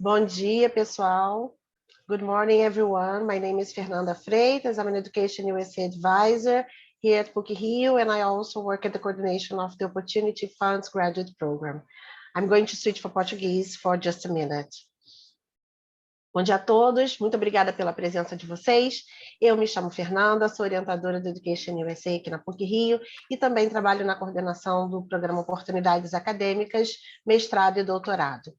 Bom dia, pessoal. Good morning, everyone. My name is Fernanda Freitas. I'm an Education USA advisor here at PUC-Rio, and I also work at the coordination of the Opportunity Funds Graduate Program. I'm going to switch for Portuguese for just a minute. Bom dia a todos, muito obrigada pela presença de vocês. Eu me chamo Fernanda, sou orientadora do Education USA aqui na PUC-Rio e também trabalho na coordenação do programa Oportunidades Acadêmicas, Mestrado e Doutorado.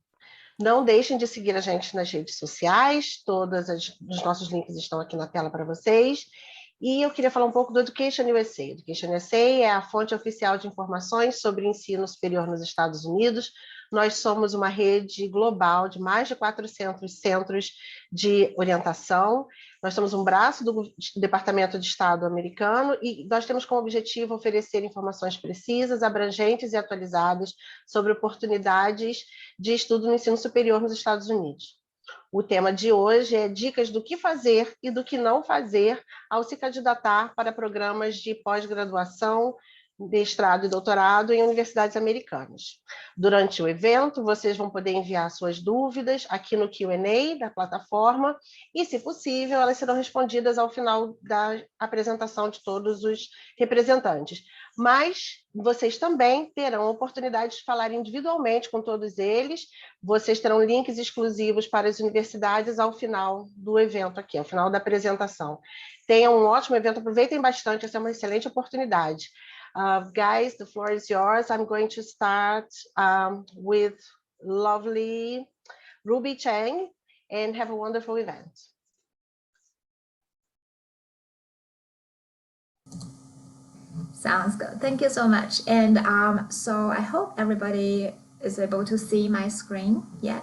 Não deixem de seguir a gente nas redes sociais, os nossos links estão aqui na tela para vocês. E eu queria falar um pouco do Education USA. Education USA é a fonte oficial de informações sobre ensino superior nos Estados Unidos. Nós somos uma rede global de mais de 400 centros de orientação. Nós somos um braço do Departamento de Estado americano e nós temos como objetivo oferecer informações precisas, abrangentes e atualizadas sobre oportunidades de estudo no ensino superior nos Estados Unidos. O tema de hoje é dicas do que fazer e do que não fazer ao se candidatar para programas de pós-graduação, mestrado e doutorado em universidades americanas. Durante o evento, vocês vão poder enviar suas dúvidas aqui no Q&A da plataforma e, se possível, elas serão respondidas ao final da apresentação de todos os representantes. Mas vocês também terão a oportunidade de falar individualmente com todos eles. Vocês terão links exclusivos para as universidades ao final do evento aqui, ao final da apresentação. Tenham um ótimo evento, aproveitem bastante, essa é uma excelente oportunidade. Guys, the floor is yours. I'm going to start with lovely Ruby Chang, and have a wonderful event. Sounds good. Thank you so much. And so I hope everybody is able to see my screen. Yeah.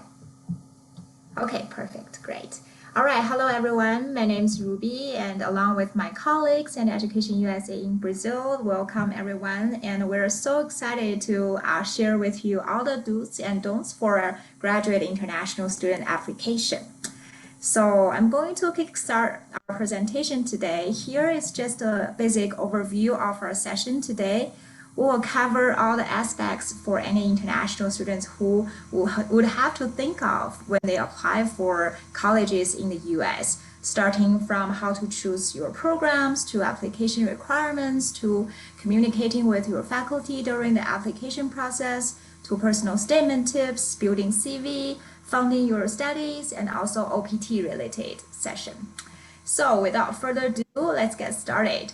Okay, perfect. Great. All right. Hello, everyone. My name is Ruby, and along with my colleagues and Education USA in Brazil, welcome everyone. And we're so excited to share with you all the do's and don'ts for graduate international student application. So I'm going to kickstart our presentation today. Here is just a basic overview of our session today. We will cover all the aspects for any international students who would have to think of when they apply for colleges in the US, starting from how to choose your programs, to application requirements, to communicating with your faculty during the application process, to personal statement tips, building CV, funding your studies, and also OPT related session. So without further ado, let's get started.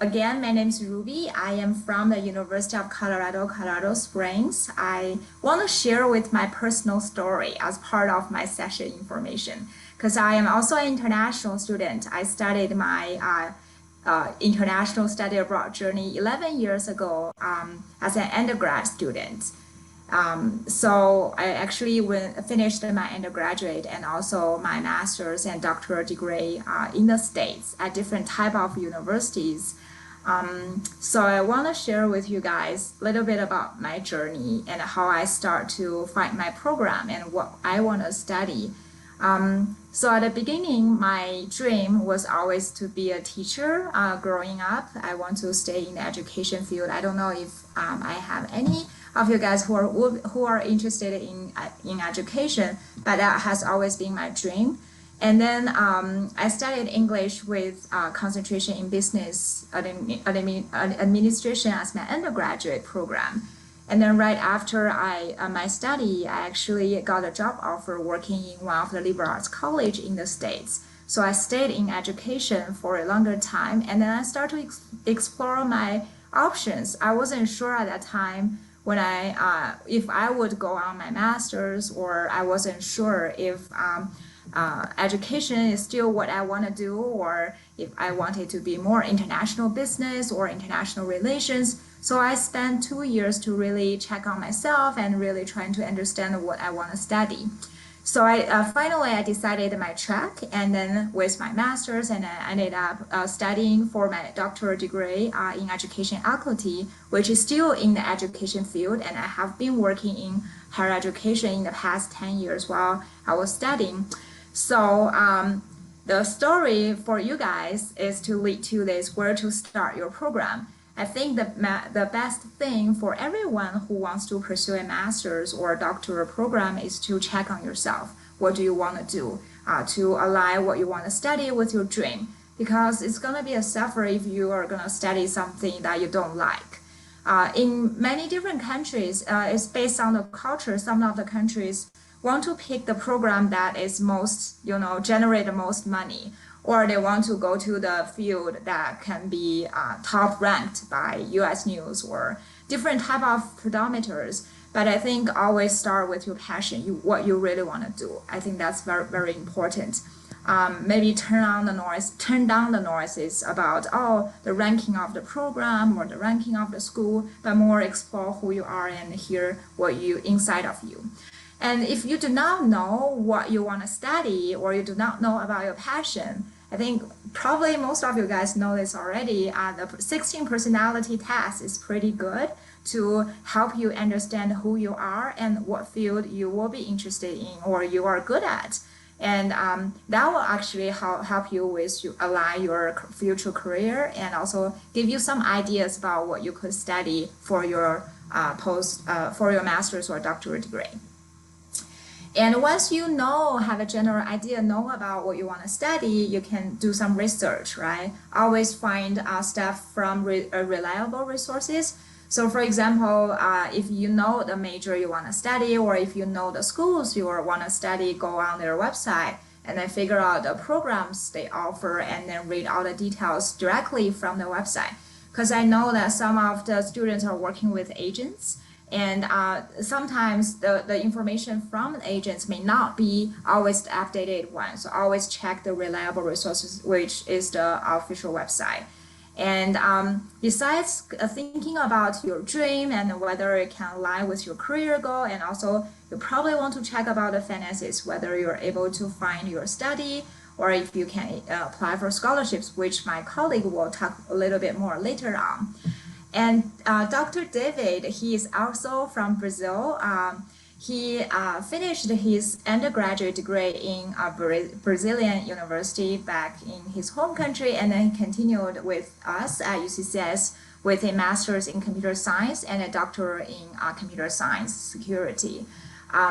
Again, my name is Ruby. I am from the University of Colorado, Colorado Springs. I want to share with my personal story as part of my session information, because I am also an international student. I started my international study abroad journey 11 years ago as an undergrad student. So I actually finished my undergraduate and also my master's and doctoral degree in the States at different type of universities. So I want to share with you guys a little bit about my journey and how I start to find my program and what I want to study. So at the beginning, my dream was always to be a teacher. Growing up, I want to stay in the education field. I don't know if I have any of you guys who are interested in education, but that has always been my dream. And then I studied English with concentration in business administration as my undergraduate program. And then right after my study, I actually got a job offer working in one of the liberal arts college in the States. So I stayed in education for a longer time, and then I started to explore my options. I wasn't sure at that time when if I would go on my master's, or I wasn't sure if education is still what I want to do, or if I wanted to be more international business or international relations. So I spent 2 years to really check on myself and really trying to understand what I want to study. So finally I decided my track, and then with my master's, and I ended up studying for my doctoral degree in education equity, which is still in the education field, and I have been working in higher education in the past 10 years while I was studying. So the story for you guys is to lead to this, where to start your program. I think the best thing for everyone who wants to pursue a master's or a doctoral program is to check on yourself. What do you want to do to align what you want to study with your dream? Because it's going to be a suffer if you are going to study something that you don't like. In many different countries, it's based on the culture. Some of the countries want to pick the program that is most, generate the most money, or they want to go to the field that can be top ranked by US News or different type of pedometers. But I think always start with your passion, what you really want to do. I think that's very, very important. Maybe turn down the noises about, the ranking of the program or the ranking of the school, but more explore who you are and hear what inside of you. And if you do not know what you want to study or you do not know about your passion, I think probably most of you guys know this already. The 16 personality test is pretty good to help you understand who you are and what field you will be interested in or you are good at. And that will actually help you align your future career and also give you some ideas about what you could study for your for your master's or doctorate degree. And once you have a general idea, know about what you want to study, you can do some research, right? Always find stuff from reliable resources. So for example, if you know the major you want to study, or if you know the schools you want to study, go on their website and then figure out the programs they offer and then read all the details directly from the website. Because I know that some of the students are working with agents, and sometimes the information from the agents may not be always the updated one. So always check the reliable resources, which is the official website. And besides thinking about your dream and whether it can align with your career goal, and also you probably want to check about the finances, whether you're able to find your study or if you can apply for scholarships, which my colleague will talk a little bit more later on. And Dr. David, he is also from Brazil. He finished his undergraduate degree in a Brazilian university back in his home country, and then he continued with us at UCCS with a master's in computer science and a doctorate in computer science security.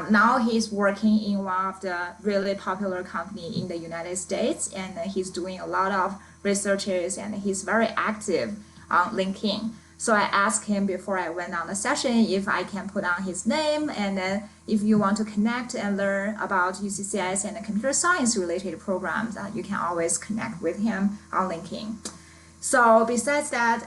Now he's working in one of the really popular company in the United States, and he's doing a lot of researches, and he's very active on LinkedIn. So I asked him before I went on the session if I can put on his name, and then if you want to connect and learn about UCCS and the computer science related programs, you can always connect with him on LinkedIn. So besides that,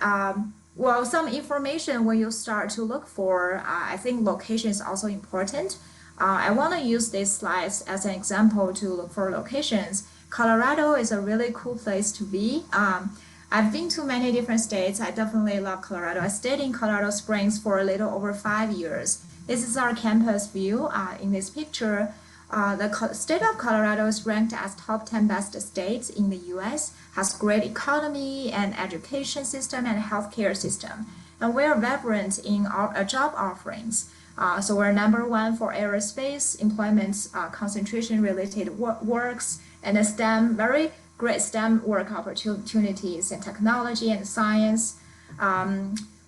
some information when you start to look for, I think location is also important. I want to use these slides as an example to look for locations. Colorado is a really cool place to be. I've been to many different states. I definitely love Colorado. I stayed in Colorado Springs for a little over 5 years. This is our campus view in this picture. The state of Colorado is ranked as top 10 best states in the US, has great economy and education system and healthcare system. And we're vibrant in our job offerings. So we're #1 for aerospace, employment concentration related works, and the STEM, very great STEM work opportunities in technology and science.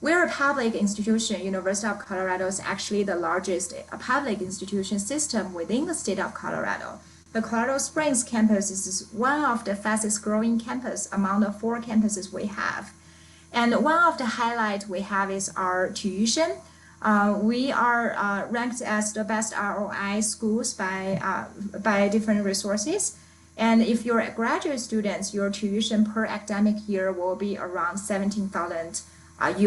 We're a public institution. University of Colorado is actually the largest public institution system within the state of Colorado. The Colorado Springs campus is one of the fastest growing campus among the 4 campuses we have. And one of the highlights we have is our tuition. We are ranked as the best ROI schools by different resources. And if you're a graduate student, your tuition per academic year will be around $17,000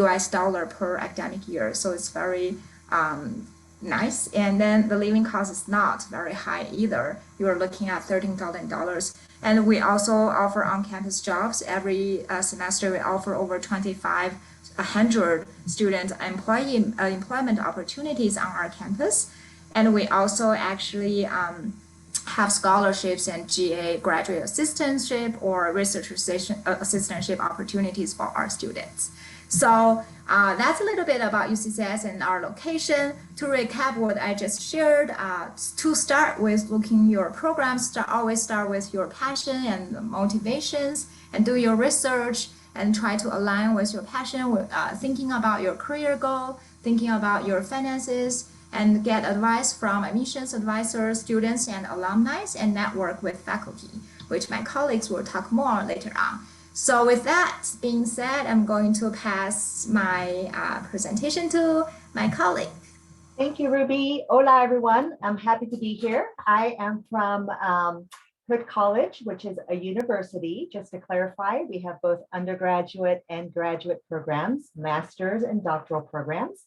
US dollar per academic year. So it's very nice. And then the living cost is not very high either. You're looking at $13,000. And we also offer on-campus jobs. Every semester we offer over 2,500 student employment opportunities on our campus. And we also actually have scholarships and GA graduate assistantship or research assistantship opportunities for our students. So that's a little bit about UCCS and our location. To recap what I just shared, to start with looking your programs, always start with your passion and motivations and do your research and try to align with your passion, with thinking about your career goal, thinking about your finances, and get advice from admissions advisors, students, and alumni, and network with faculty, which my colleagues will talk more later on. So with that being said, I'm going to pass my presentation to my colleague. Thank you, Ruby. Hola, everyone. I'm happy to be here. I am from Hood College, which is a university. Just to clarify, we have both undergraduate and graduate programs, master's and doctoral programs.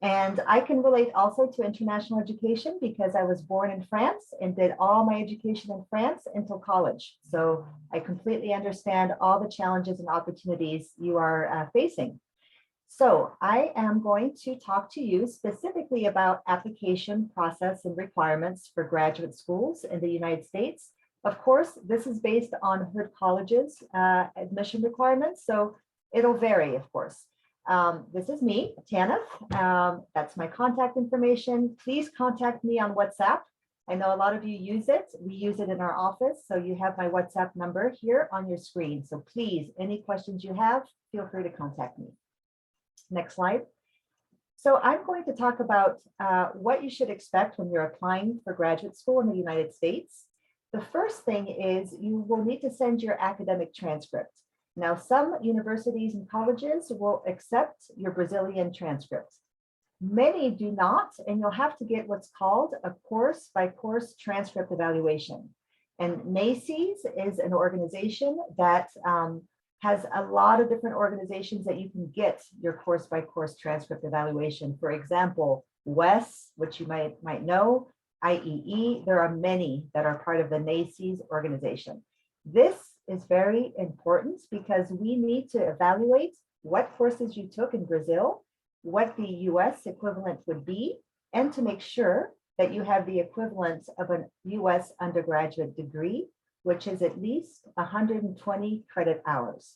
And I can relate also to international education because I was born in France and did all my education in France until college. So I completely understand all the challenges and opportunities you are facing. So I am going to talk to you specifically about application process and requirements for graduate schools in the United States. Of course, this is based on Hood College's admission requirements, so it'll vary, of course. This is me, Tanith. That's my contact information. Please contact me on WhatsApp. I know a lot of you use it. We use it in our office, so you have my WhatsApp number here on your screen. So please, any questions you have, feel free to contact me. Next slide. So I'm going to talk about what you should expect when you're applying for graduate school in the United States. The first thing is you will need to send your academic transcript. Now, some universities and colleges will accept your Brazilian transcript. Many do not, and you'll have to get what's called a course-by-course transcript evaluation. And NACES is an organization that has a lot of different organizations that you can get your course-by-course transcript evaluation. For example, WES, which you might know, IEE, there are many that are part of the NACES organization. This is very important because we need to evaluate what courses you took in Brazil, what the US equivalent would be, and to make sure that you have the equivalent of a US undergraduate degree, which is at least 120 credit hours.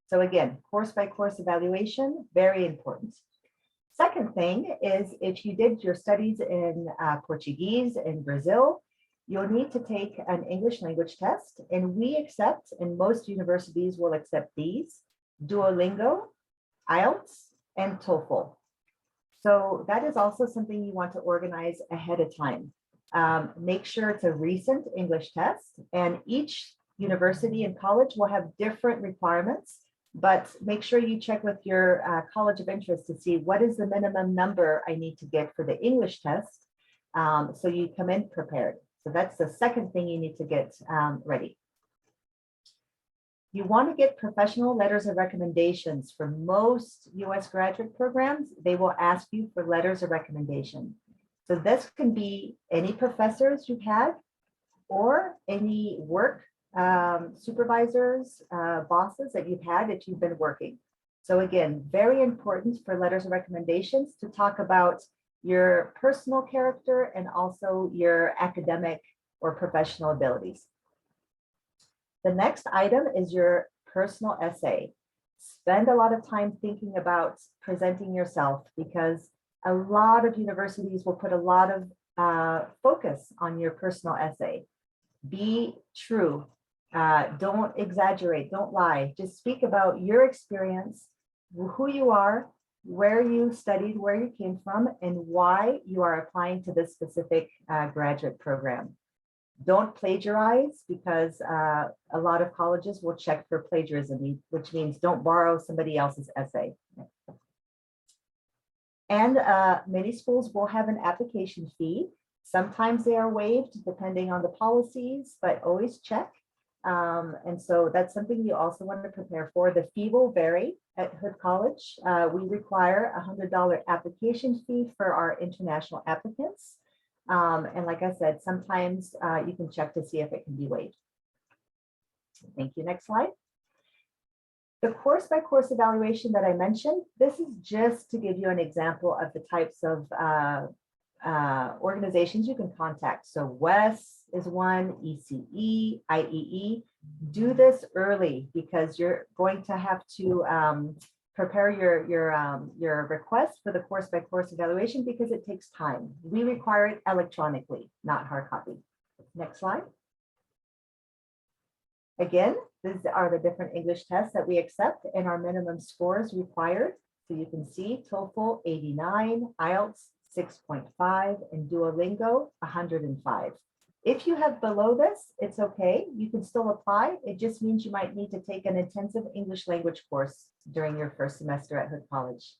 So again, course-by-course evaluation, very important. Second thing is if you did your studies in Portuguese in Brazil, you'll need to take an English language test, and we accept, and most universities will accept these, Duolingo, IELTS, and TOEFL. So that is also something you want to organize ahead of time. Make sure it's a recent English test, and each university and college will have different requirements, but make sure you check with your college of interest to see what is the minimum number I need to get for the English test, so you come in prepared. So that's the second thing you need to get ready. You want to get professional letters of recommendations. For most US graduate programs, they will ask you for letters of recommendation. So this can be any professors you've had or any work supervisors, bosses that you've had if you've been working. So again, very important for letters of recommendations to talk about your personal character and also your academic or professional abilities. The next item is your personal essay. Spend a lot of time thinking about presenting yourself because a lot of universities will put a lot of focus on your personal essay. Be true. Don't exaggerate. Don't lie. Just speak about your experience, who you are, where you studied, where you came from, and why you are applying to this specific graduate program. Don't plagiarize because a lot of colleges will check for plagiarism, which means don't borrow somebody else's essay. And many schools will have an application fee. Sometimes they are waived depending on the policies, but always check. And so that's something you also want to prepare for. The fee will vary at Hood College. We require a $100 application fee for our international applicants. And like I said, sometimes you can check to see if it can be waived. Thank you. Next slide. The course-by-course evaluation that I mentioned, this is just to give you an example of the types of organizations you can contact. So WES is one, ECE, IEE. Do this early because you're going to have to prepare your request for the course-by-course evaluation because it takes time. We require it electronically, not hard copy. Next slide. Again, These are the different English tests that we accept and our minimum scores required. So you can see TOEFL 89, IELTS 6.5, and Duolingo 105. If you have below this, it's okay. You can still apply. It just means you might need to take an intensive English language course during your first semester at Hood College.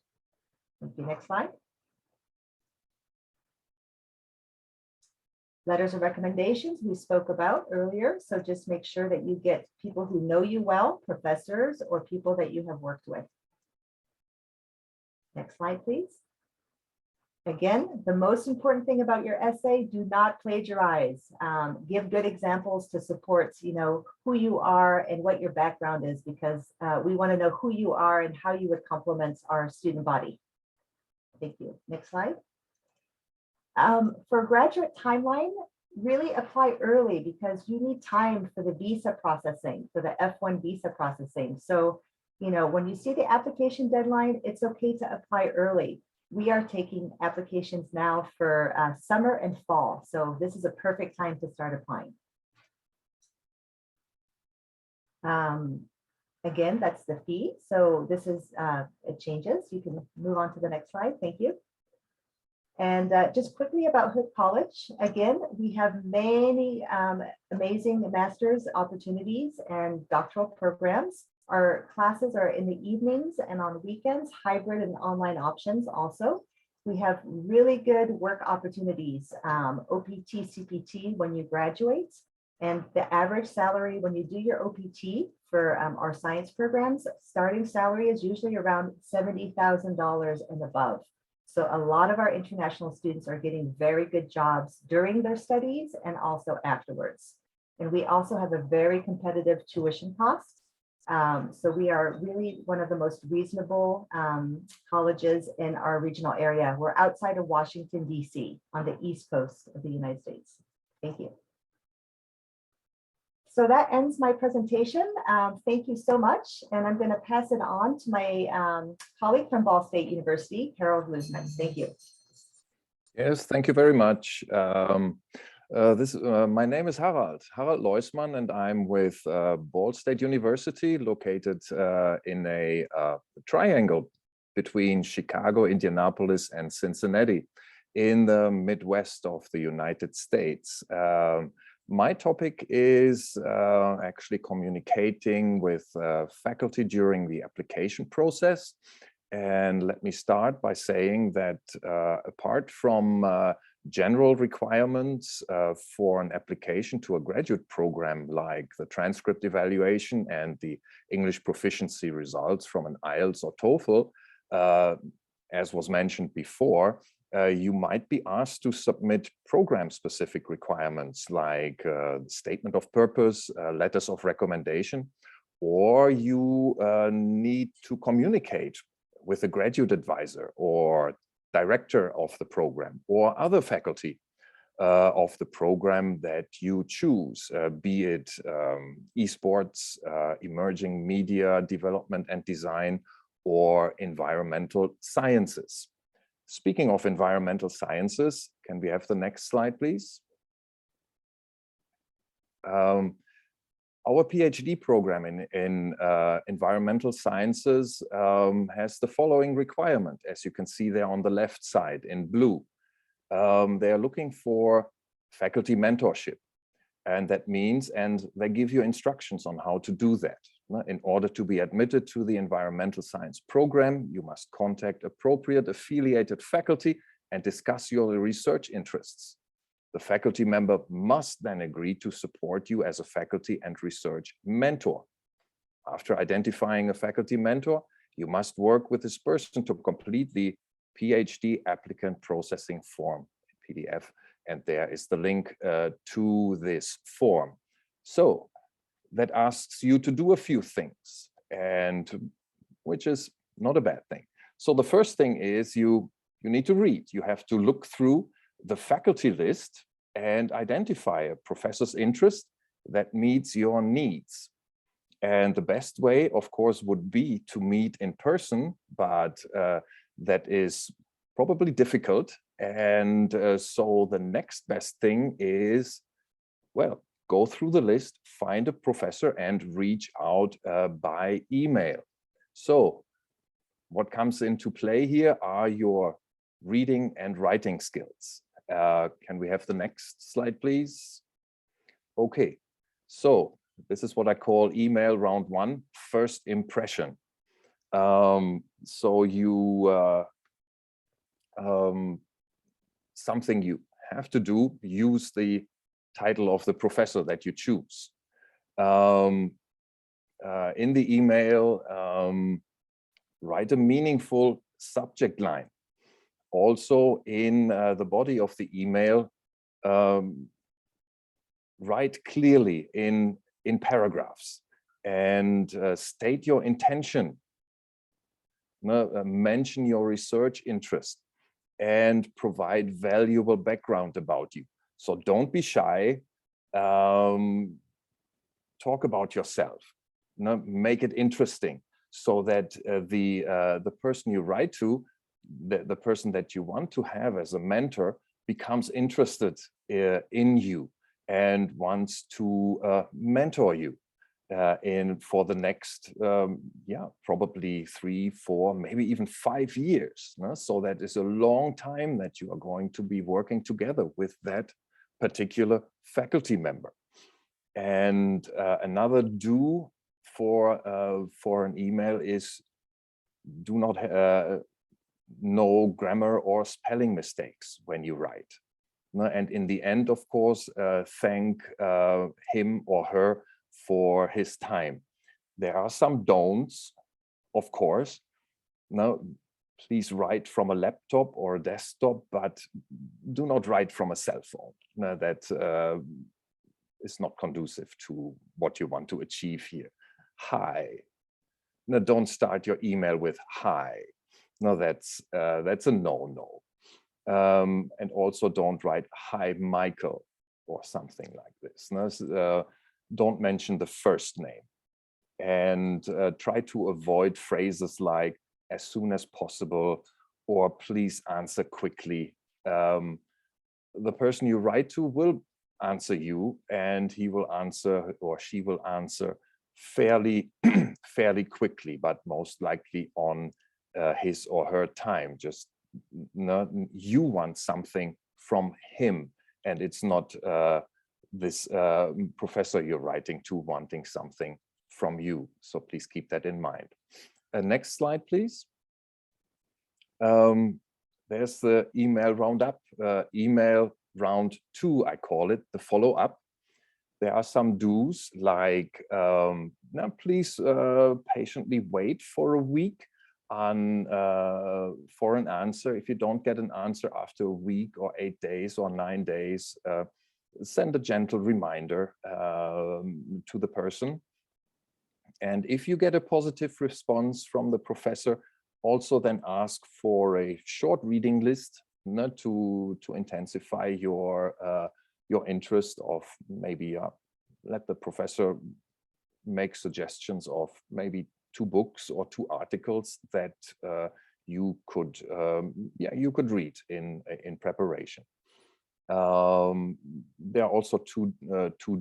Thank you. Next slide. Letters of recommendations we spoke about earlier. So just make sure that you get people who know you well, professors, or people that you have worked with. Next slide, please. Again, the most important thing about your essay, do not plagiarize. Give good examples to support, who you are and what your background is, because we want to know who you are and how you would complement our student body. Thank you. Next slide. For graduate timeline, really apply early because you need time for the visa processing, for the F1 visa processing. So, when you see the application deadline, it's okay to apply early. We are taking applications now for summer and fall. So this is a perfect time to start applying. Again, that's the fee. So this is, it changes. You can move on to the next slide. Thank you. And just quickly about Hood College. Again, we have many amazing master's opportunities and doctoral programs. Our classes are in the evenings and on weekends, hybrid and online options also. We have really good work opportunities, OPT, CPT when you graduate, and the average salary when you do your OPT for our science programs, starting salary is usually around $70,000 and above. So a lot of our international students are getting very good jobs during their studies and also afterwards. And we also have a very competitive tuition cost. So we are really one of the most reasonable colleges in our regional area. We're outside of Washington, D.C. on the East Coast of the United States. Thank you. So that ends my presentation. Thank you so much. And I'm going to pass it on to my colleague from Ball State University, Harold Glusman. Thank you. Yes, thank you very much. My name is Harald Leusmann, and I'm with Ball State University, located in a triangle between Chicago, Indianapolis, and Cincinnati in the Midwest of the United States. My topic is actually communicating with faculty during the application process. And let me start by saying that apart from general requirements for an application to a graduate program, like the transcript evaluation and the English proficiency results from an IELTS or TOEFL, as was mentioned before, you might be asked to submit program-specific requirements like statement of purpose, letters of recommendation, or you need to communicate with a graduate advisor or director of the program or other faculty of the program that you choose, be it esports, emerging media development and design, or environmental sciences. Speaking of environmental sciences, can we have the next slide, please? Our PhD program in environmental sciences has the following requirement, as you can see there on the left side in blue. They are looking for faculty mentorship, and that means, and they give you instructions on how to do that. In order to be admitted to the environmental science program, you must contact appropriate affiliated faculty and discuss your research interests. The faculty member must then agree to support you as a faculty and research mentor. After identifying a faculty mentor, you must work with this person to complete the PhD applicant processing form, PDF, and there is the link to this form. So that asks you to do a few things, and which is not a bad thing. So the first thing is you need to read. You have to look through the faculty list and identify a professor's interest that meets your needs. And the best way, of course, would be to meet in person, but that is probably difficult. And so the next best thing is, well, go through the list, find a professor and reach out by email. So what comes into play here are your reading and writing skills. Can we have the next slide, please? Okay, so this is what I call email round one, first impression. So you, something you have to do, use the title of the professor that you choose. In the email, write a meaningful subject line. Also in the body of the email, write clearly in paragraphs and state your intention. Mention your research interest and provide valuable background about you. So don't be shy. Talk about yourself. Make it interesting so that the person you write to, the person that you want to have as a mentor, becomes interested in you and wants to mentor you for the next, probably 3, 4, maybe even 5 years. So that is a long time that you are going to be working together with that particular faculty member. And another do for an email is do not no grammar or spelling mistakes when you write. And in the end, of course, thank him or her for his time. There are some don'ts, of course. Now, please write from a laptop or a desktop, but do not write from a cell phone. Now, that is not conducive to what you want to achieve here. Hi. Now, don't start your email with hi. No, that's a no-no. And also don't write hi, Michael, or something like this. No, don't mention the first name. And try to avoid phrases like as soon as possible or please answer quickly. The person you write to will answer you, and he will answer or she will answer fairly quickly, but most likely on his or her time. Just you want something from him, and it's not this professor you're writing to wanting something from you. So please keep that in mind. Next slide, please. There's the email roundup, email round 2, I call it, the follow-up. There are some do's like, now please patiently wait for a week for an answer. If you don't get an answer after a week or 8 days or 9 days, send a gentle reminder to the person. And if you get a positive response from the professor, also then ask for a short reading list to intensify your interest of maybe let the professor make suggestions of maybe 2 books or 2 articles that you could read in preparation. There are also two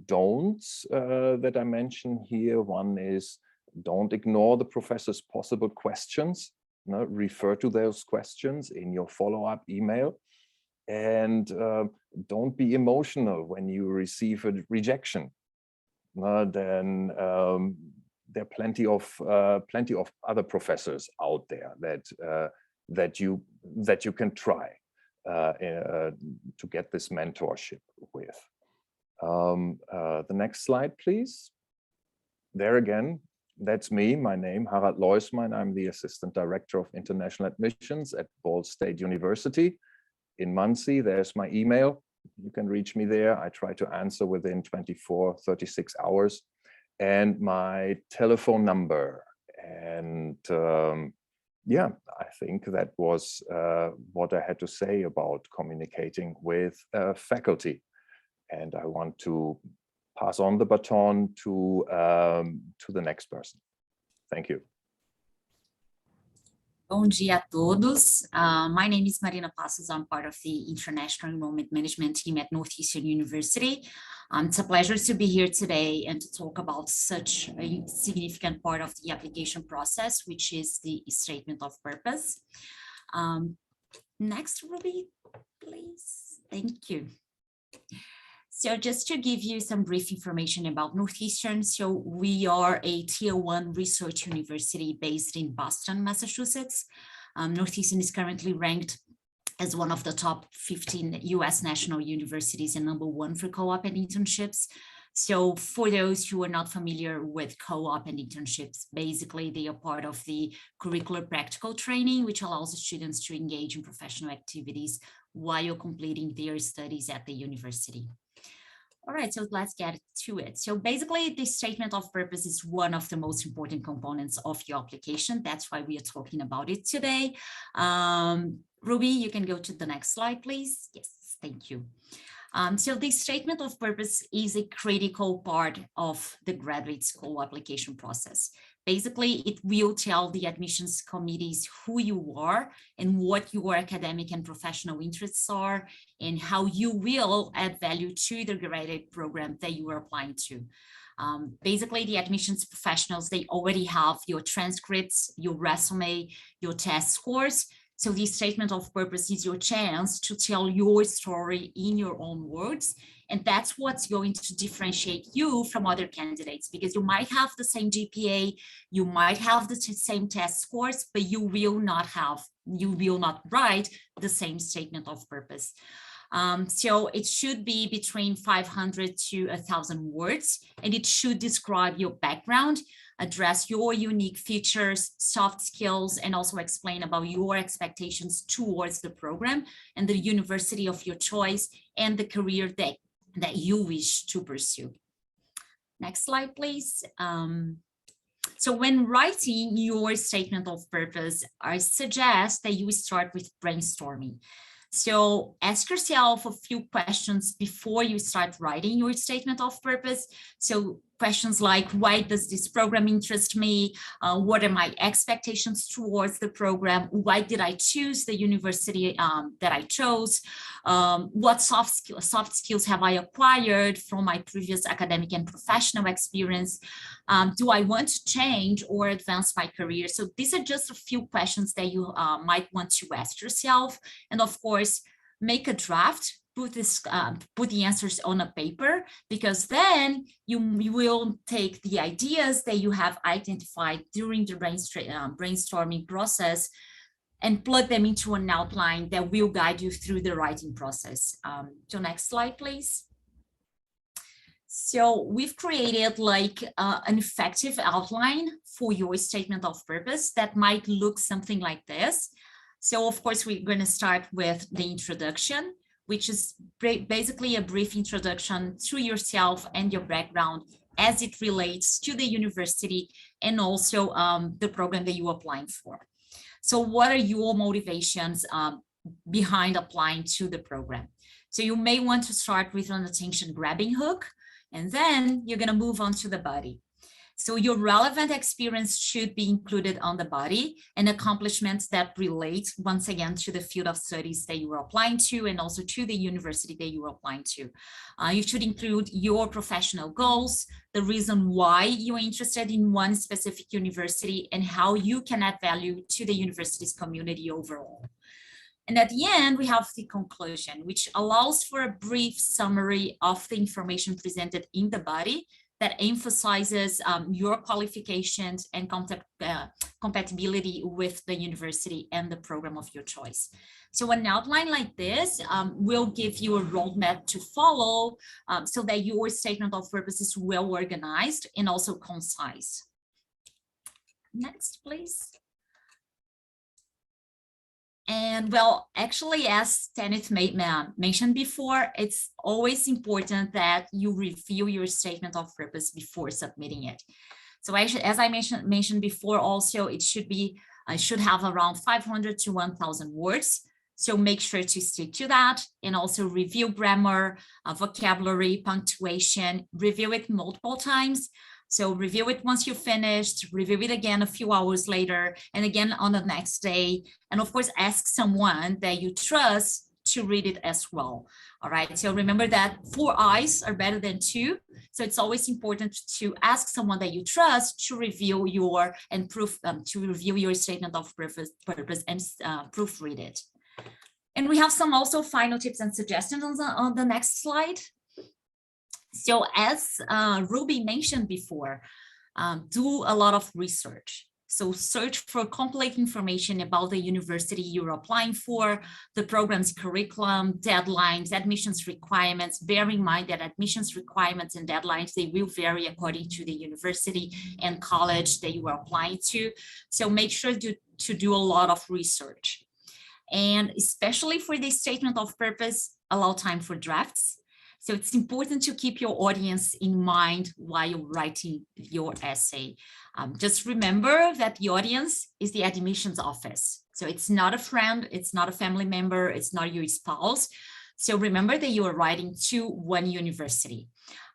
don'ts that I mention here. One is don't ignore the professor's possible questions. Refer to those questions in your follow-up email, and don't be emotional when you receive a rejection. Then there are plenty of other professors out there that you can try to get this mentorship with. The next slide, please. There again, that's me. My name, Harald Leusmann. I'm the Assistant Director of International Admissions at Ball State University in Muncie. There's my email. You can reach me there. I try to answer within 24, 36 hours. And my telephone number. And yeah, I think that was what I had to say about communicating with faculty. And I want to pass on the baton to the next person. Thank you. Bom dia a todos. My name is Marina Passos. I'm part of the International Enrollment Management team at Northeastern University. It's a pleasure to be here today and to talk about such a significant part of the application process, which is the statement of purpose. Next, Ruby, please. Thank you. So just to give you some brief information about Northeastern, so we are a Tier 1 research university based in Boston, Massachusetts. Northeastern is currently ranked as one of the top 15 US national universities and #1 for co-op and internships. So for those who are not familiar with co-op and internships, basically they are part of the curricular practical training, which allows students to engage in professional activities while completing their studies at the university. All right, so let's get to it. So basically, the statement of purpose is one of the most important components of your application. That's why we are talking about it today. Ruby, you can go to the next slide, please. Yes, thank you. So the statement of purpose is a critical part of the graduate school application process. Basically, it will tell the admissions committees who you are and what your academic and professional interests are and how you will add value to the graduate program that you are applying to. Basically, the admissions professionals, they already have your transcripts, your resume, your test scores. So the statement of purpose is your chance to tell your story in your own words. And that's what's going to differentiate you from other candidates, because you might have the same GPA, you might have the same test scores, but you will not write the same statement of purpose. So it should be between 500 to 1,000 words, and it should describe your background, address your unique features, soft skills, and also explain about your expectations towards the program and the university of your choice and the career that you wish to pursue. Next slide, please. So when writing your statement of purpose, I suggest that you start with brainstorming. So ask yourself a few questions before you start writing your statement of purpose. So questions like, why does this program interest me? What are my expectations towards the program? Why did I choose the university that I chose? What soft skills have I acquired from my previous academic and professional experience? Do I want to change or advance my career? So these are just a few questions that you might want to ask yourself. And of course, make a draft. Put the answers on a paper, because then you will take the ideas that you have identified during the brainstorming process and plug them into an outline that will guide you through the writing process. So next slide, please. So we've created like an effective outline for your statement of purpose that might look something like this. So of course, we're going to start with the introduction, which is basically a brief introduction to yourself and your background as it relates to the university and also the program that you're applying for. So what are your motivations behind applying to the program? So you may want to start with an attention grabbing hook, and then you're going to move on to the body. So your relevant experience should be included on the body, and accomplishments that relate once again to the field of studies that you are applying to and also to the university that you are applying to. You should include your professional goals, the reason why you are interested in one specific university, and how you can add value to the university's community overall. And at the end, we have the conclusion, which allows for a brief summary of the information presented in the body that emphasizes your qualifications and compatibility with the university and the program of your choice. So an outline like this will give you a roadmap to follow so that your statement of purpose is well organized and also concise. Next, please. And well, actually, as Tanith mentioned before, it's always important that you review your statement of purpose before submitting it. So as I mentioned before, also, it should have around 500 to 1,000 words. So make sure to stick to that, and also review grammar, vocabulary, punctuation, review it multiple times, So review it once you finished, review it again a few hours later, and again on the next day. And of course, ask someone that you trust to read it as well. All right, so remember that 4 eyes are better than 2. So it's always important to ask someone that you trust to review your statement of purpose and proofread it. And we have some also final tips and suggestions on the next slide. So as Ruby mentioned before, do a lot of research. So search for complete information about the university you're applying for, the program's curriculum, deadlines, admissions requirements. Bear in mind that admissions requirements and deadlines, they will vary according to the university and college that you are applying to. So make sure to do a lot of research. And especially for the statement of purpose, allow time for drafts. So it's important to keep your audience in mind while you're writing your essay. Just remember that the audience is the admissions office. So it's not a friend, it's not a family member, it's not your spouse. So remember that you are writing to one university.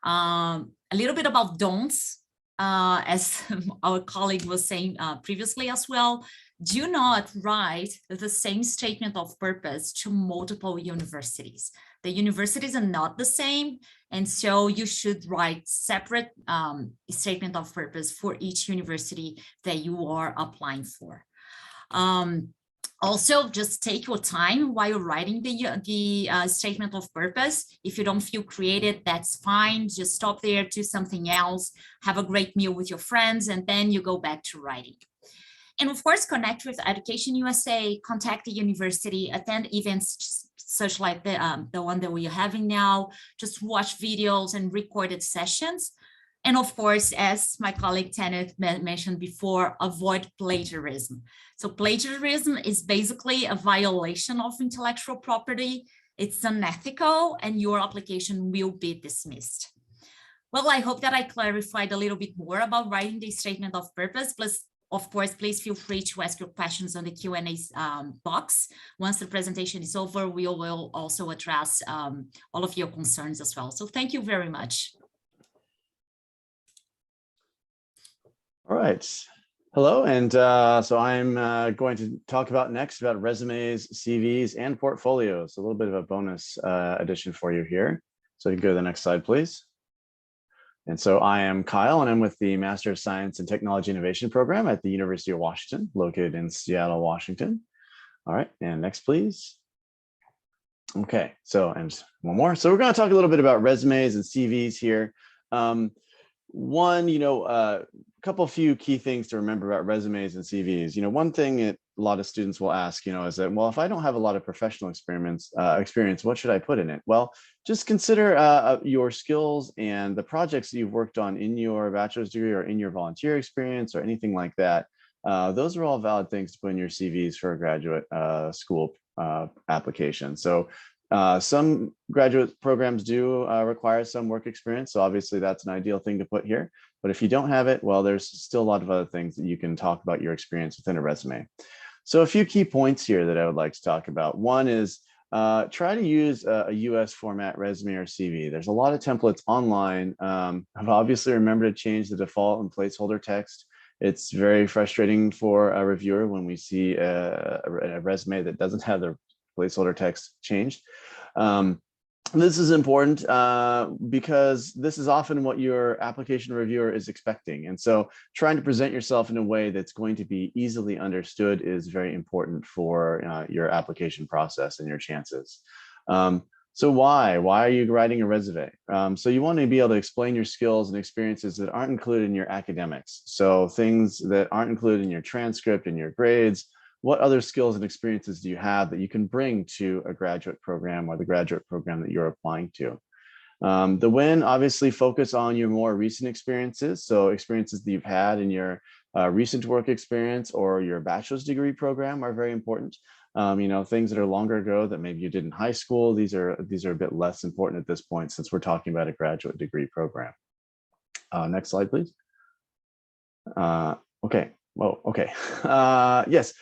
A little bit about don'ts, as our colleague was saying previously as well. Do not write the same statement of purpose to multiple universities. The universities are not the same, and so you should write separate statement of purpose for each university that you are applying for. Also, just take your time while you're writing the statement of purpose. If you don't feel creative, that's fine. Just stop there, do something else, have a great meal with your friends, and then you go back to writing. And of course, connect with Education USA, contact the university, attend events such like the one that we are having now, just watch videos and recorded sessions. And of course, as my colleague Tanit mentioned before, avoid plagiarism. So plagiarism is basically a violation of intellectual property. It's unethical and your application will be dismissed. Well, I hope that I clarified a little bit more about writing the statement of purpose. Plus, of course, please feel free to ask your questions on the Q&A box. Once the presentation is over, we will also address all of your concerns as well. So thank you very much. All right. Hello, and so I'm going to talk about next about resumes, CVs, and portfolios. A little bit of a bonus addition for you here. So you can go to the next slide, please. And so I am Kyle, and I'm with the Master of Science and Technology Innovation program at the University of Washington, located in Seattle, Washington. All right, and next, please. Okay, so, and one more. So we're going to talk a little bit about resumes and CVs here. One, a few key things to remember about resumes and CVs. One thing that a lot of students will ask, is that, well, if I don't have a lot of professional experience, what should I put in it? Well, just consider your skills and the projects that you've worked on in your bachelor's degree or in your volunteer experience or anything like that. Those are all valid things to put in your CVs for a graduate school application. So some graduate programs do require some work experience. So obviously that's an ideal thing to put here. But if you don't have it, well, there's still a lot of other things that you can talk about your experience within a resume. So a few key points here that I would like to talk about. One is try to use a US format resume or CV. There's a lot of templates online. I've obviously remembered to change the default and placeholder text. It's very frustrating for a reviewer when we see a resume that doesn't have the placeholder text changed. This is important because this is often what your application reviewer is expecting. And so trying to present yourself in a way that's going to be easily understood is very important for your application process and your chances. So why are you writing a resume? So you want to be able to explain your skills and experiences that aren't included in your academics. So things that aren't included in your transcript and your grades. What other skills and experiences do you have that you can bring to a graduate program or the graduate program that you're applying to? The when, obviously focus on your more recent experiences. So experiences that you've had in your recent work experience or your bachelor's degree program are very important. Things that are longer ago that maybe you did in high school, these are a bit less important at this point since we're talking about a graduate degree program. Next slide, please. Okay. Whoa, okay. Yes.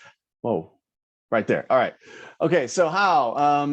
Whoa, right there. All right. Okay, so how?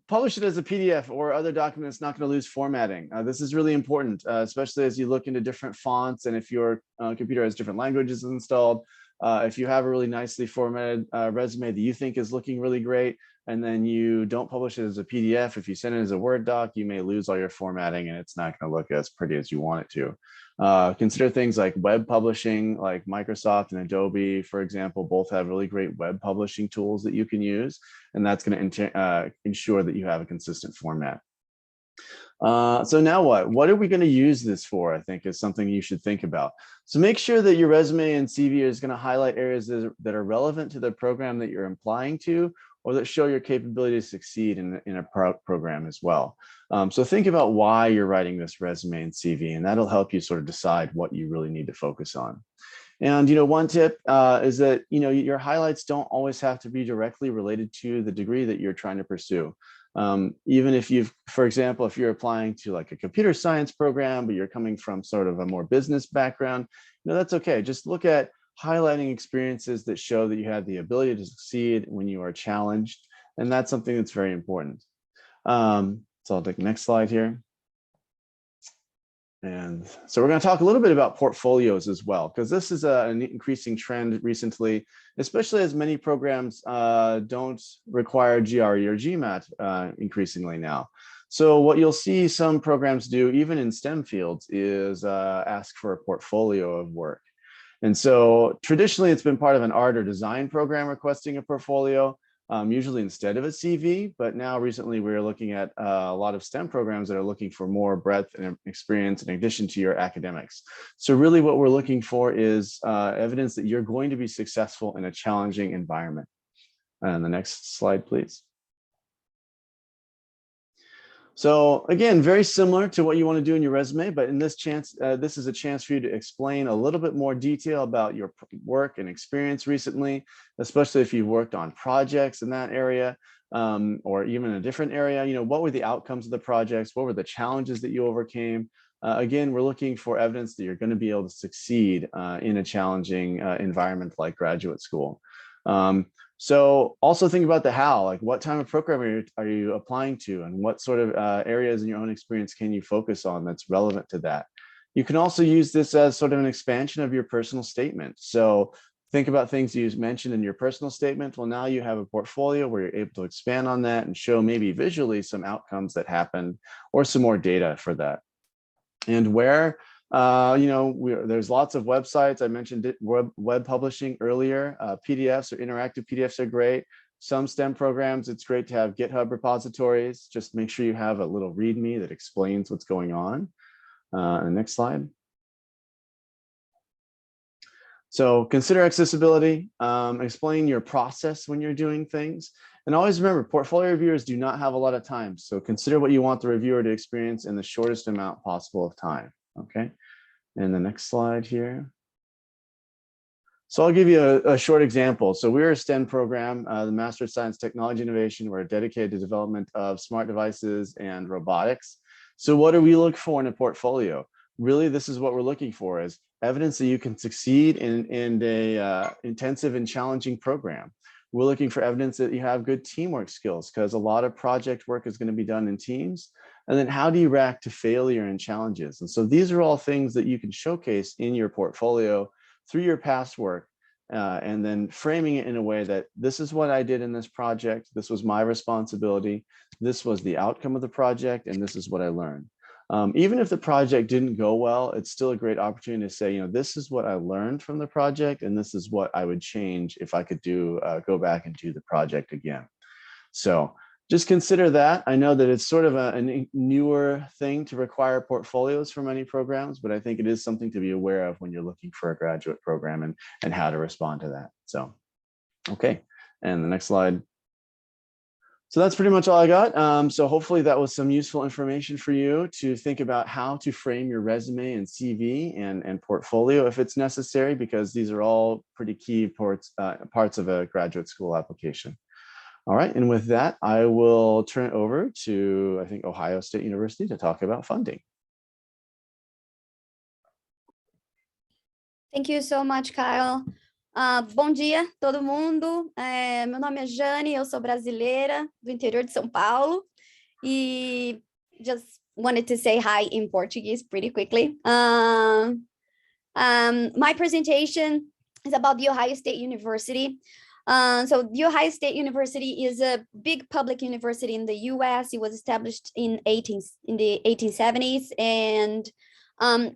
publish it as a PDF or other document that's not going to lose formatting. This is really important, especially as you look into different fonts and if your computer has different languages installed. If you have a really nicely formatted resume that you think is looking really great, and then you don't publish it as a PDF, if you send it as a Word doc, you may lose all your formatting and it's not going to look as pretty as you want it to. Consider things like web publishing, like Microsoft and Adobe, for example, both have really great web publishing tools that you can use, and that's going to ensure that you have a consistent format. So now what are we going to use this for? I think is something you should think about. So make sure that your resume and CV is going to highlight areas that are relevant to the program that you're applying to, or that show your capability to succeed in a program as well. So think about why you're writing this resume and CV, and that'll help you sort of decide what you really need to focus on. And one tip is that your highlights don't always have to be directly related to the degree that you're trying to pursue. Even if for example, if you're applying to like a computer science program, but you're coming from sort of a more business background, that's okay. Just look at highlighting experiences that show that you had the ability to succeed when you are challenged. And that's something that's very important. So I'll take the next slide here. And so we're going to talk a little bit about portfolios as well, because this is an increasing trend recently, especially as many programs don't require GRE or GMAT increasingly now. So what you'll see some programs do, even in STEM fields, is ask for a portfolio of work. And so traditionally, it's been part of an art or design program requesting a portfolio, usually instead of a CV. But now recently, we're looking at a lot of STEM programs that are looking for more breadth and experience in addition to your academics. So really what we're looking for is evidence that you're going to be successful in a challenging environment. And the next slide, please. So again, very similar to what you want to do in your resume, but in this this is a chance for you to explain a little bit more detail about your work and experience recently, especially if you've worked on projects in that area or even a different area. What were the outcomes of the projects? What were the challenges that you overcame? Again, we're looking for evidence that you're going to be able to succeed in a challenging environment like graduate school. So also think about the how, like what type of program are you applying to, and what sort of areas in your own experience can you focus on that's relevant to that. You can also use this as sort of an expansion of your personal statement. So think about things you mentioned in your personal statement. Well, now you have a portfolio where you're able to expand on that and show maybe visually some outcomes that happened or some more data for that. And where there's lots of websites. I mentioned web publishing earlier. PDFs or interactive PDFs are great. Some STEM programs, it's great to have GitHub repositories. Just make sure you have a little README that explains what's going on. The next slide. So consider accessibility, explain your process when you're doing things. And always remember, portfolio reviewers do not have a lot of time. So consider what you want the reviewer to experience in the shortest amount possible of time. Okay, and the next slide here. So I'll give you a short example. So we're a STEM program, the Master of Science Technology Innovation. We're dedicated to development of smart devices and robotics. So what do we look for in a portfolio? Really, this is what we're looking for, is evidence that you can succeed in a intensive and challenging program. We're looking for evidence that you have good teamwork skills, because a lot of project work is going to be done in teams. And then how do you react to failure and challenges? And so these are all things that you can showcase in your portfolio through your past work, and then framing it in a way that this is what I did in this project. This was my responsibility. This was the outcome of the project, and this is what I learned. Even if the project didn't go well, it's still a great opportunity to say, this is what I learned from the project, and this is what I would change if I could go back and do the project again. So just consider that. I know that it's sort of a newer thing to require portfolios for many programs, but I think it is something to be aware of when you're looking for a graduate program and how to respond to that. So, okay, and the next slide. So that's pretty much all I got. So hopefully that was some useful information for you to think about how to frame your resume and CV and portfolio if it's necessary, because these are all pretty key parts of a graduate school application. All right, and with that, I will turn it over to, I think, Ohio State University to talk about funding. Thank you so much, Kyle. Bom dia, todo mundo. Meu nome é Jane, eu sou brasileira do interior de São Paulo. E just wanted to say hi in Portuguese pretty quickly. My presentation is about the Ohio State University. So the Ohio State University is a big public university in the US. It was established in the 1870s and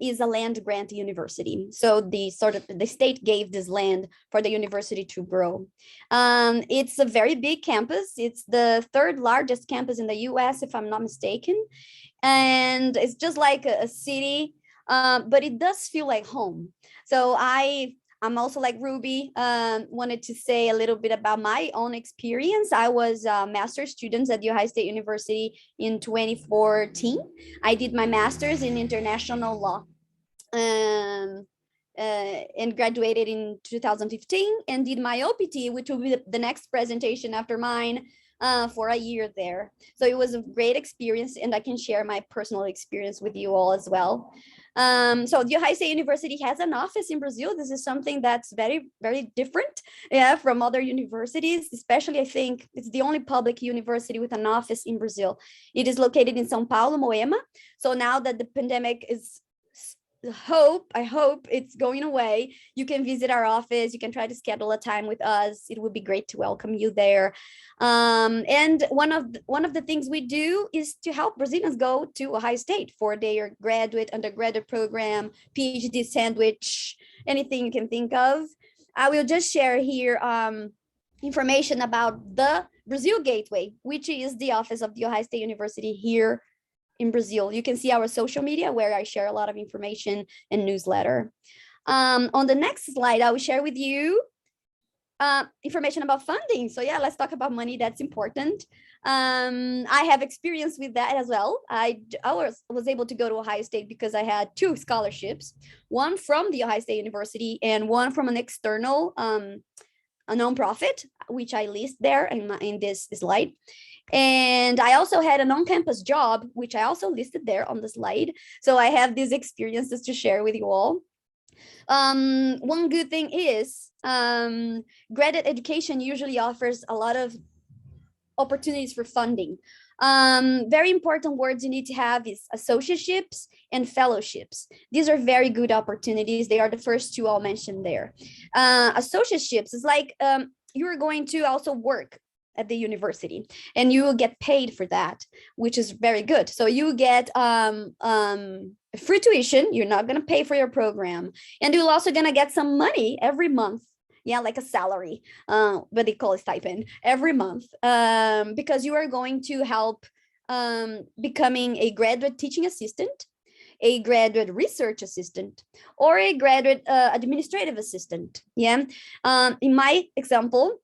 is a land grant university. So the state gave this land for the university to grow. It's a very big campus. It's the third largest campus in the US, if I'm not mistaken. And it's just like a city, but it does feel like home. So I'm also like Ruby, wanted to say a little bit about my own experience. I was a master's student at the Ohio State University in 2014. I did my master's in international law and graduated in 2015 and did my OPT, which will be the next presentation after mine, for a year there. So it was a great experience and I can share my personal experience with you all as well. So the Ohio State University has an office in Brazil. This is something that's very, very different, from other universities, especially I think it's the only public university with an office in Brazil. It is located in São Paulo, Moema. So now that the pandemic is, I hope it's going away, you can visit our office. You can try to schedule a time with us. It would be great to welcome you there. And one of the things we do is to help Brazilians go to Ohio State for their graduate, undergraduate program, PhD sandwich, anything you can think of. I will just share here information about the Brazil Gateway, which is the office of the Ohio State University here in Brazil. You can see our social media where I share a lot of information and newsletter. On the next slide, I will share with you information about funding. So yeah, let's talk about money. That's important. I have experience with that as well. I was able to go to Ohio State because I had 2 scholarships, one from the Ohio State University and one from an external, a nonprofit, which I list there in this slide. And I also had an on-campus job, which I also listed there on the slide. So I have these experiences to share with you all. One good thing is graduate education usually offers a lot of opportunities for funding. Very important words you need to have is associateships and fellowships. These are very good opportunities. They are the first 2 I'll mention there. Associateships is like you're going to also work at the university and you will get paid for that, which is very good. So you get free tuition. You're not going to pay for your program, and you're also going to get some money every month. Yeah, like a salary, but they call it stipend every month, because you are going to help becoming a graduate teaching assistant, a graduate research assistant, or a graduate administrative assistant. Yeah, in my example,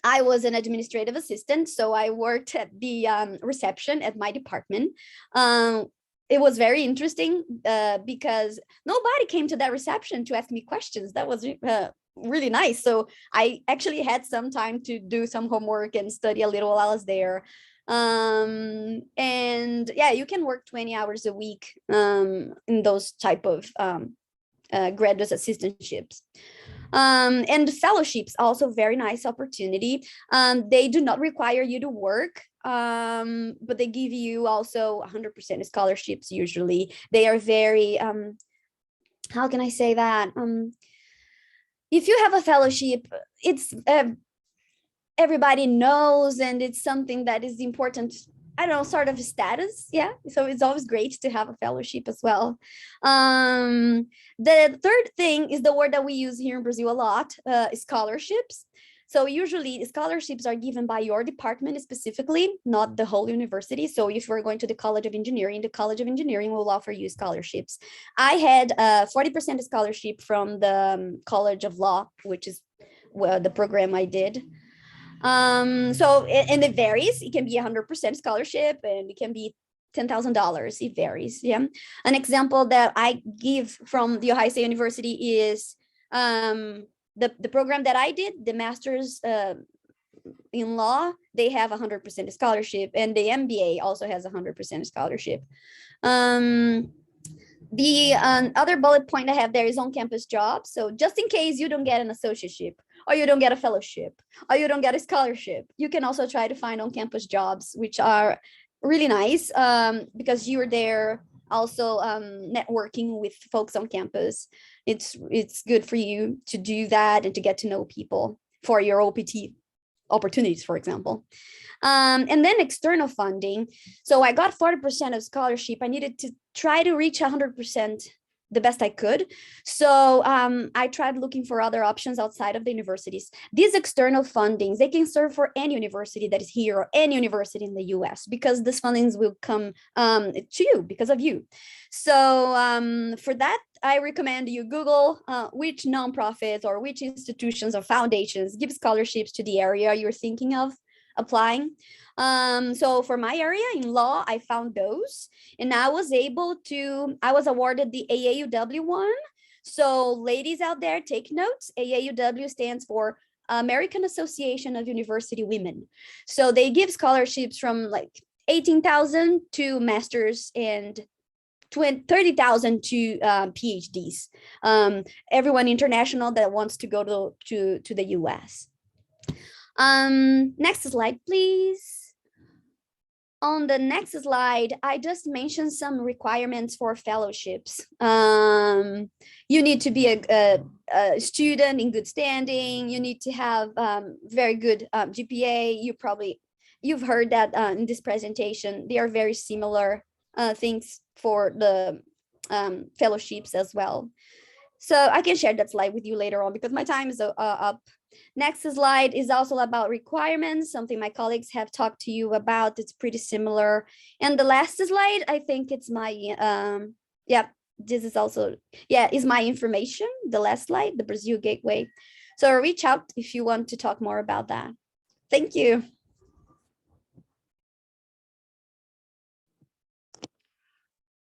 I was an administrative assistant, so I worked at the reception at my department. It was very interesting because nobody came to that reception to ask me questions. That was really nice. So I actually had some time to do some homework and study a little while I was there. And yeah, you can work 20 hours a week in those type of graduate assistantships. And fellowships, also very nice opportunity. They do not require you to work, but they give you also 100% scholarships. Usually they are very, how can I say that? If you have a fellowship, it's everybody knows, and it's something that is important. I don't know, sort of status. Yeah. So it's always great to have a fellowship as well. The third thing is the word that we use here in Brazil a lot, scholarships. So usually scholarships are given by your department specifically, not the whole university. So if you're going to the College of Engineering, the College of Engineering will offer you scholarships. I had a 40% scholarship from the College of Law, which is the program I did. So, and it varies. It can be 100% scholarship and it can be $10,000. It varies. Yeah. An example that I give from the Ohio State University is the program that I did, the master's in law, they have 100% scholarship, and the MBA also has 100% scholarship. The other bullet point I have there is on-campus jobs. So just in case you don't get an associateship, or you don't get a fellowship, or you don't get a scholarship, you can also try to find on-campus jobs, which are really nice because you're there also networking with folks on campus. It's good for you to do that and to get to know people for your OPT opportunities, for example. And then external funding. So I got 40% of scholarship. I needed to try to reach 100% the best I could. So I tried looking for other options outside of the universities. These external fundings, they can serve for any university that is here or any university in the US, because these fundings will come to you because of you. So for that, I recommend you Google which nonprofits or which institutions or foundations give scholarships to the area you're thinking of applying. So for my area in law, I found those, and I was awarded the AAUW one. So ladies out there, take notes. AAUW stands for American Association of University Women. So they give scholarships from like 18,000 to masters and 30,000 to PhDs. Everyone international that wants to go to the US. Next slide, please. On the next slide, I just mentioned some requirements for fellowships. You need to be a student in good standing. You need to have very good GPA. You've heard that in this presentation. They are very similar things for the fellowships as well. So I can share that slide with you later on because my time is up. Next slide is also about requirements, something my colleagues have talked to you about. It's pretty similar. And the last slide, I think it's my, this is also, is my information. The last slide, the Brazil Gateway. So reach out if you want to talk more about that. Thank you.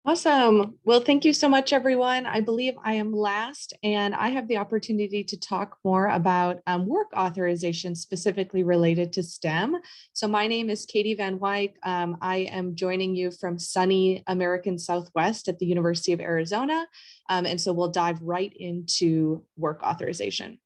Awesome. Well, thank you so much, everyone. I believe I am last, and I have the opportunity to talk more about work authorization specifically related to STEM. So my name is Katie Van Wyk. I am joining you from sunny American Southwest at the University of Arizona. And so we'll dive right into work authorization.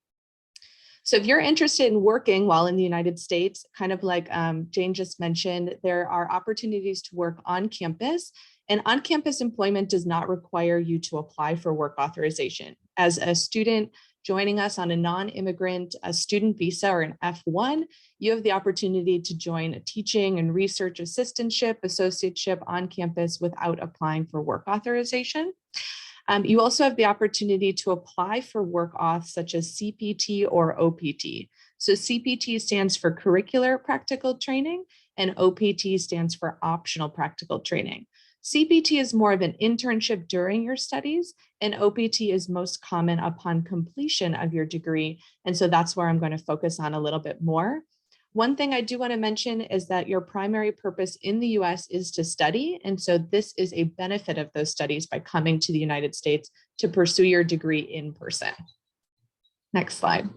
So if you're interested in working while in the United States, kind of like Jane just mentioned, there are opportunities to work on campus. And on-campus employment does not require you to apply for work authorization. As a student joining us on a non-immigrant student visa or an F1, you have the opportunity to join a teaching and research assistantship, associateship on campus without applying for work authorization. You also have the opportunity to apply for work auth such as CPT or OPT. So CPT stands for curricular practical training and OPT stands for optional practical training. CPT is more of an internship during your studies, and OPT is most common upon completion of your degree. And so that's where I'm going to focus on a little bit more. One thing I do want to mention is that your primary purpose in the US is to study. And so this is a benefit of those studies by coming to the United States to pursue your degree in person. Next slide.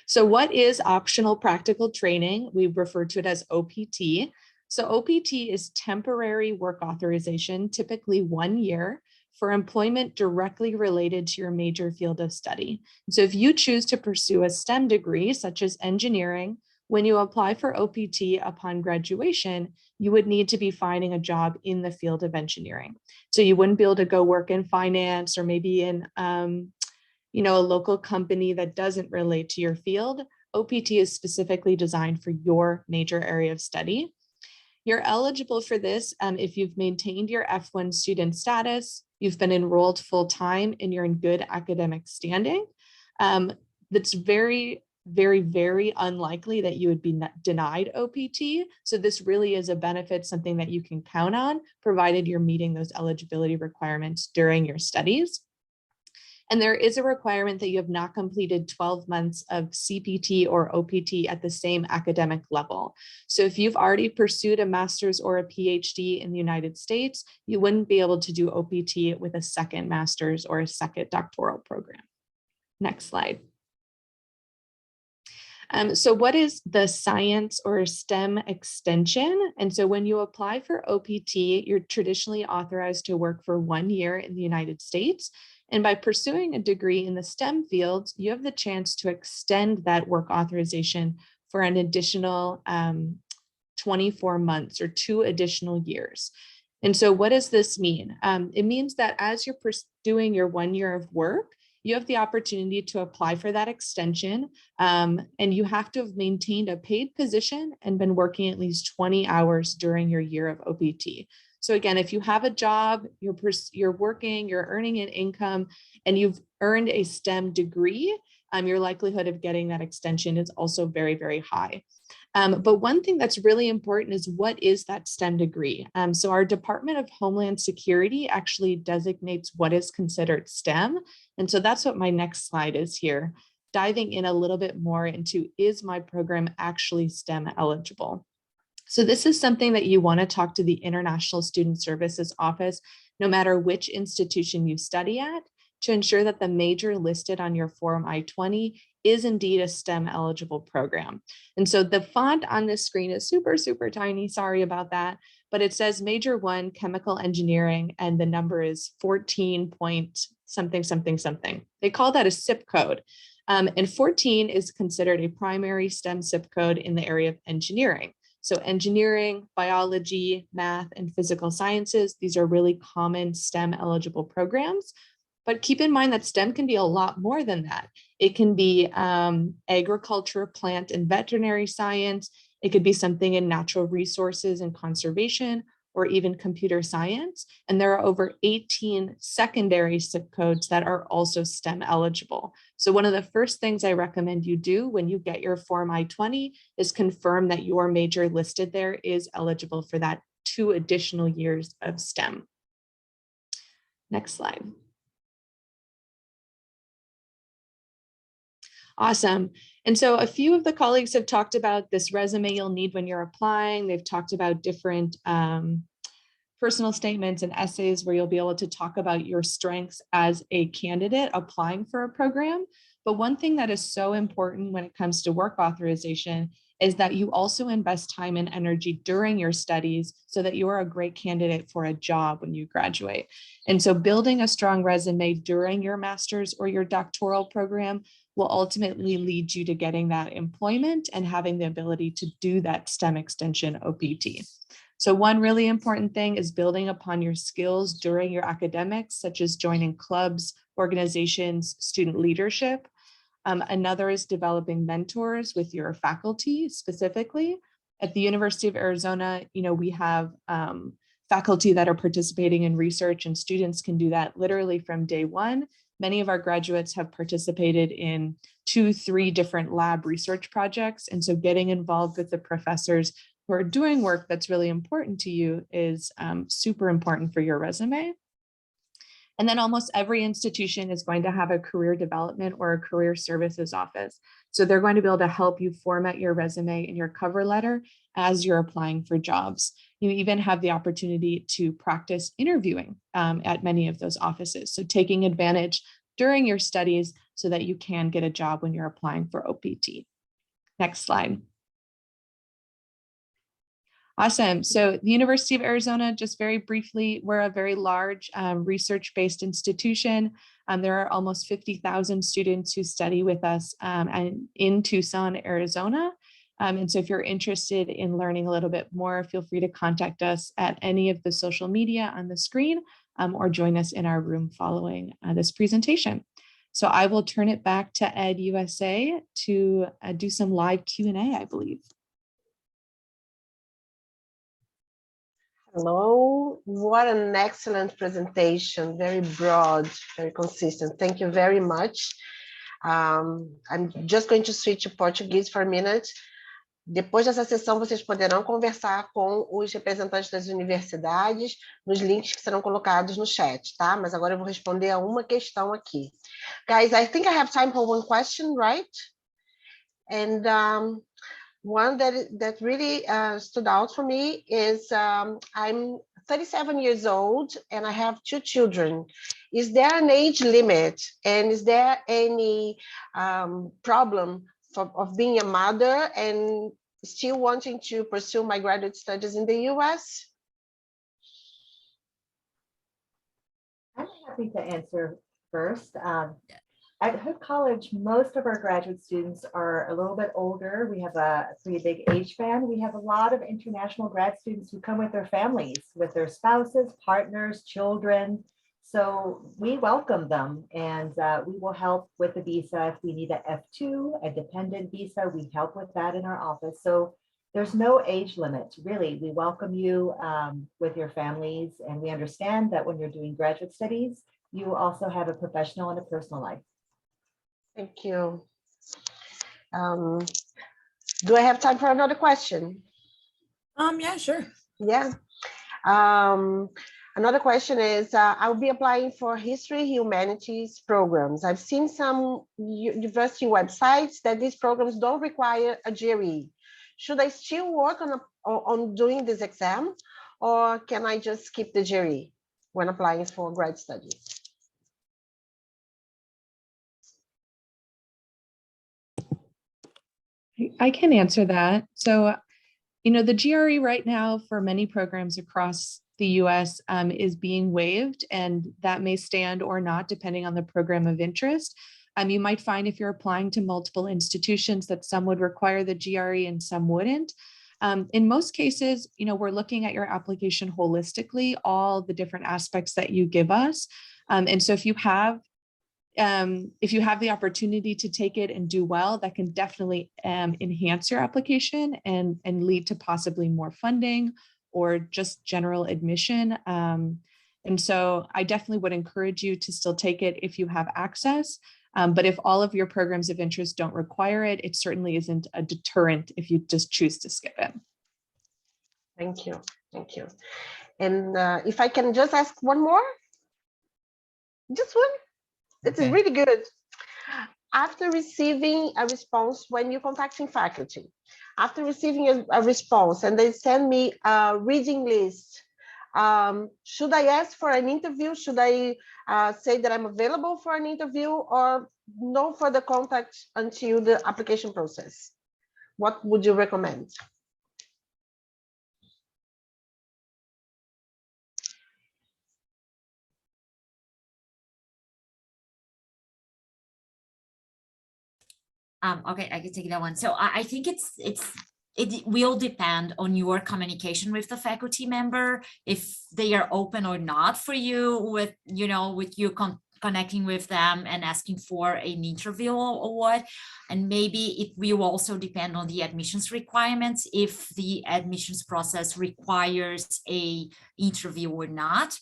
So what is optional practical training? We refer to it as OPT. So OPT is temporary work authorization, typically 1 year, for employment directly related to your major field of study. So if you choose to pursue a STEM degree, such as engineering, when you apply for OPT upon graduation, you would need to be finding a job in the field of engineering. So you wouldn't be able to go work in finance or maybe in a local company that doesn't relate to your field. OPT is specifically designed for your major area of study. You're eligible for this if you've maintained your F1 student status, you've been enrolled full-time, and you're in good academic standing. That's very, very, very unlikely that you would be denied OPT. So this really is a benefit, something that you can count on, provided you're meeting those eligibility requirements during your studies. And there is a requirement that you have not completed 12 months of CPT or OPT at the same academic level. So if you've already pursued a master's or a PhD in the United States, you wouldn't be able to do OPT with a second master's or a second doctoral program. Next slide. So what is the science or STEM extension? And so when you apply for OPT, you're traditionally authorized to work for 1 year in the United States. And by pursuing a degree in the STEM fields, you have the chance to extend that work authorization for an additional 24 months or 2 additional years. And so what does this mean? It means that as you're pursuing your 1 year of work, you have the opportunity to apply for that extension, and you have to have maintained a paid position and been working at least 20 hours during your year of OPT. So again, if you have a job, you're working, you're earning an income, and you've earned a STEM degree, your likelihood of getting that extension is also very, very high. But one thing that's really important is, what is that STEM degree? So our Department of Homeland Security actually designates what is considered STEM. And so that's what my next slide is here, diving in a little bit more into, is my program actually STEM eligible? So this is something that you want to talk to the International Student Services Office, no matter which institution you study at, to ensure that the major listed on your Form I-20 is indeed a STEM eligible program. And so the font on this screen is super, super tiny, sorry about that, but it says Major 1 Chemical Engineering, and the number is 14 point something, something, something. They call that a SIP code. And 14 is considered a primary STEM SIP code in the area of engineering. So engineering, biology, math, and physical sciences, these are really common STEM eligible programs. But keep in mind that STEM can be a lot more than that. It can be agriculture, plant, and veterinary science. It could be something in natural resources and conservation, or even computer science. And there are over 18 secondary SIP codes that are also STEM eligible. So one of the first things I recommend you do when you get your Form I-20 is confirm that your major listed there is eligible for that 2 additional years of STEM. Next slide. Awesome. And so a few of the colleagues have talked about this resume you'll need when you're applying. They've talked about different personal statements and essays where you'll be able to talk about your strengths as a candidate applying for a program. But one thing that is so important when it comes to work authorization is that you also invest time and energy during your studies so that you are a great candidate for a job when you graduate. And so building a strong resume during your master's or your doctoral program will ultimately lead you to getting that employment and having the ability to do that STEM extension OPT. So one really important thing is building upon your skills during your academics, such as joining clubs, organizations, student leadership. Another is developing mentors with your faculty specifically. At the University of Arizona, we have faculty that are participating in research, and students can do that literally from day one. Many of our graduates have participated in 2-3 different lab research projects. And so getting involved with the professors who are doing work that's really important to you is super important for your resume. And then almost every institution is going to have a career development or a career services office. So they're going to be able to help you format your resume and your cover letter as you're applying for jobs. You even have the opportunity to practice interviewing at many of those offices. So taking advantage during your studies so that you can get a job when you're applying for OPT. Next slide. Awesome. So the University of Arizona, just very briefly, we're a very large research-based institution. There are almost 50,000 students who study with us and in Tucson, Arizona. And so if you're interested in learning a little bit more, feel free to contact us at any of the social media on the screen or join us in our room following this presentation. So I will turn it back to Ed USA to do some live Q&A, I believe. Hello, what an excellent presentation, very broad, very consistent. Thank you very much. I'm just going to switch to Portuguese for a minute. Depois dessa sessão, vocês poderão conversar com os representantes das universidades nos links que serão colocados no chat, tá? Mas agora eu vou responder a uma questão aqui. Guys, I think I have time for one question, right? And one that really stood out for me is I'm 37 years old and I have 2 children. Is there an age limit? And is there any problem of being a mother and still wanting to pursue my graduate studies in the US? I'm happy to answer first. At Hood College, most of our graduate students are a little bit older. We have a pretty big age span. We have a lot of international grad students who come with their families, with their spouses, partners, children. So we welcome them, and we will help with the visa. If we need a F2, a dependent visa, we help with that in our office. So there's no age limit, really. We welcome you with your families, and we understand that when you're doing graduate studies, you also have a professional and a personal life. Thank you. Do I have time for another question? Yeah, sure. Yeah. Another question is, I'll be applying for history humanities programs. I've seen some university websites that these programs don't require a GRE. Should I still work on doing this exam, or can I just skip the GRE when applying for grad studies? I can answer that. So, the GRE right now for many programs across the US is being waived, and that may stand or not depending on the program of interest. You might find if you're applying to multiple institutions that some would require the GRE and some wouldn't. In most cases, we're looking at your application holistically, all the different aspects that you give us. And so if you have the opportunity to take it and do well, that can definitely enhance your application and lead to possibly more funding or just general admission. And so I definitely would encourage you to still take it if you have access. But if all of your programs of interest don't require it, it certainly isn't a deterrent if you just choose to skip it. Thank you. Thank you. And if I can just ask one more, just one. It's really good. After receiving a response, when you're contacting faculty, after receiving a response and they send me a reading list, should I ask for an interview? Should I say that I'm available for an interview, or no further contact until the application process? What would you recommend? Okay, I can take that one. So I think it will depend on your communication with the faculty member, if they are open or not for you with, with you connecting with them and asking for an interview or what. And maybe it will also depend on the admissions requirements, if the admissions process requires a interview or not.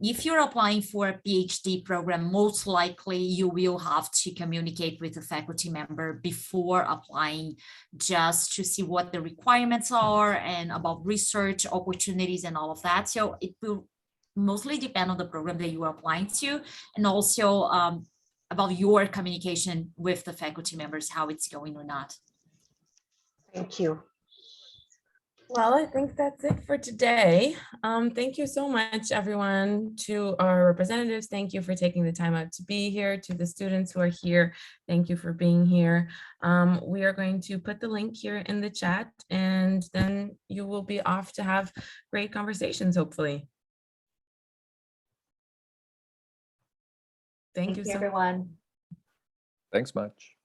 If you're applying for a PhD program, most likely you will have to communicate with a faculty member before applying, just to see what the requirements are and about research opportunities and all of that. So it will mostly depend on the program that you are applying to, and also about your communication with the faculty members, how it's going or not. Thank you. Well, I think that's it for today. Thank you so much, everyone, to our representatives. Thank you for taking the time out to be here. To the students who are here, thank you for being here. We are going to put the link here in the chat, and then you will be off to have great conversations, hopefully. Thank you so much, everyone. Thanks much.